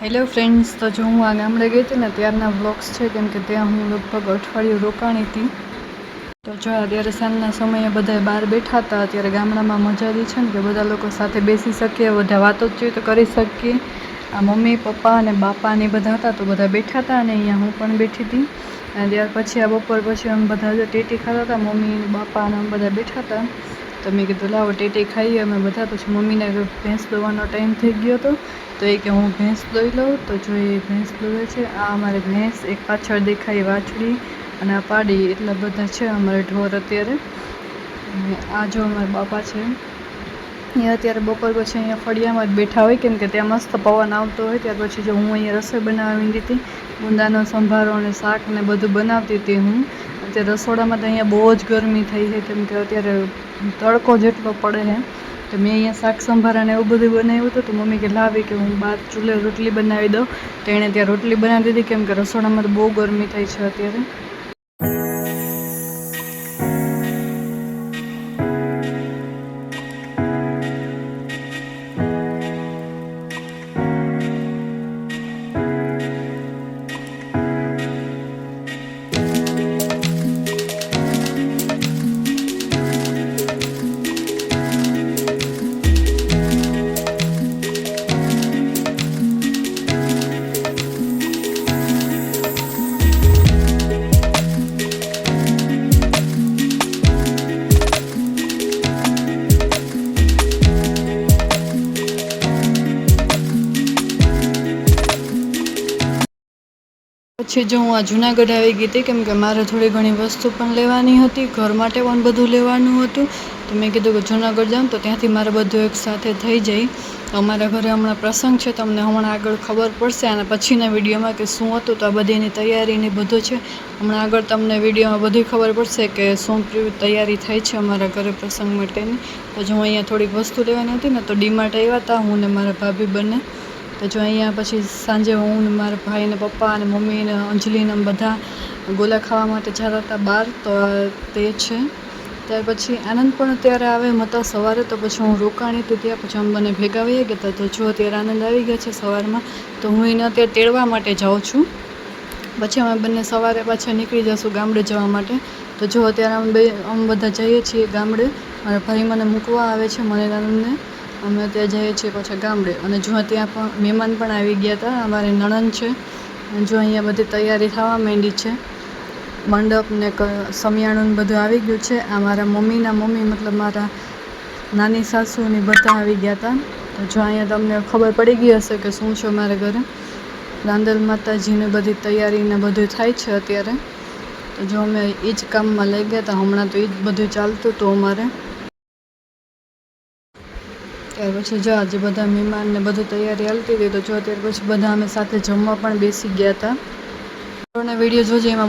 Hello friends, તો જો હું આ ગામડે ગઈ હતી ને ત્યારના વ્લોગ્સ છે, કેમ કે ત્યાં હું લગભગ અઠવાડિયું રોકાણી હતી. તો જો અત્યારે સાંજના સમયે બધા બહાર બેઠા હતા. અત્યારે ગામડામાં મજા આવી છે ને કે બધા લોકો સાથે બેસી શકીએ, બધા વાતચીત કરી શકીએ. આ મમ્મી પપ્પા અને બાપા ને બધા હતા તો બધા બેઠા હતા અને અહીંયા હું પણ બેઠી હતી. અને ત્યાર પછી આ બપોર પછી અમે બધા ટેટી ખાતા હતા, મમ્મી બાપા અને અમે બધા બેઠા હતા. તો મેં કીધું લાવો ટેટી ખાઈએ અમે બધા. પછી મમ્મીને ભેંસ દોવાનો ટાઈમ થઈ ગયો હતો તો એ કે હું ભેંસ દોઈ લઉં. તો જો એ ભેંસ દોવે છે. આ અમારે ભેંસ, એક પાછળ દેખાય વાછડી અને આ પાડી, એટલા બધા છે અમારે ઢોર અત્યારે. અને આ જો અમારા બાપા છે એ અત્યારે બપોર પછી અહીંયા ફળિયામાં જ બેઠા હોય, કેમ કે ત્યાં મસ્ત પવન આવતો હોય. ત્યાર પછી જો હું અહીંયા રસોઈ બનાવવા માંડી હતી, ગુંદાનો સંભારો અને શાક ને બધું બનાવતી હતી હું. અત્યારે રસોડામાં તો અહીંયા બહુ જ ગરમી થઈ છે, કેમ કે અત્યારે તડકો જેટલો પડે છે. તો મેં અહીંયા શાક સંભારા ને એવું બધું બનાવ્યું હતું. તો મમ્મી કે લાવી કે હું બહાર ચૂલે રોટલી બનાવી દઉં. તો એણે ત્યાં રોટલી બનાવી દીધી, કેમ કે રસોડામાં તો બહુ ગરમી થઈ છે અત્યારે. પછી જો હું આ જુનાગઢ આવી ગઈ હતી, કેમ કે મારે થોડી ઘણી વસ્તુ પણ લેવાની હતી, ઘર માટે પણ બધું લેવાનું હતું. તો મેં કીધું કે જુનાગઢ જાઉં તો ત્યાંથી મારે બધું એક સાથે થઈ જાય. અમારા ઘરે હમણાં પ્રસંગ છે, તમને હમણાં આગળ ખબર પડશે અને પછીના વિડીયોમાં કે શું હતું. તો આ બધીની તૈયારીને બધું છે, હમણાં આગળ તમને વિડીયોમાં બધી ખબર પડશે કે શું તૈયારી થાય છે અમારા ઘરે પ્રસંગ માટેની. તો જો હું અહીંયા થોડીક વસ્તુ લેવાની હતી ને, તો ડીમાર્ટ આવ્યા હતા હું ને મારા ભાભી બંને. તો જો અહીંયા પછી સાંજે હું ને મારા ભાઈ ને પપ્પા અને મમ્મી ને અંજલિ ને બધા ગોલા ખાવા માટે જતા હતા બહાર. તો તે છે. ત્યાર પછી આનંદ પણ અત્યારે આવે એમ હતા સવારે. તો પછી હું રોકાણી હતી ત્યાં, પછી અમે બંને ભેગા વહી ગયા હતા. તો જો અત્યારે આનંદ આવી ગયા છે સવારમાં. તો હું એને અત્યારે તેડવા માટે જાઉં છું. પછી અમે બંને સવારે પાછા નીકળી જઈશું ગામડે જવા માટે. તો જો અત્યારે અમે બધા જઈએ છીએ ગામડે. મારા ભાઈ મને મૂકવા આવે છે, મને આનંદને. અમે ત્યાં જઈએ છીએ પાછા ગામડે. અને જો ત્યાં પણ મહેમાન પણ આવી ગયા હતા, અમારે નણંદ છે. જો અહીંયા બધી તૈયારી થવા માંડી છે, મંડપ ને સમિયાણું બધું આવી ગયું છે. આ મારા મમ્મીના મમ્મી, મતલબ મારા નાની સાસુની બધા આવી ગયા હતા. તો જો અહીંયા તમને ખબર પડી ગઈ હશે કે શું છે મારા ઘરે. રાંદલ માતાજીને બધી તૈયારીને બધું થાય છે અત્યારે. તો જો અમે એ જ કામમાં લઈ ગયા હતા હમણાં. તો એ જ બધું ચાલતું હતું અમારે. ત્યાર પછી જો આજે બધા મહેમાનને બધું તૈયારી હાલતી હતી. તો જો ત્યાર પછી બધા અમે સાથે જમવા પણ બેસી ગયા હતા. વિડીયો જોજે, એમાં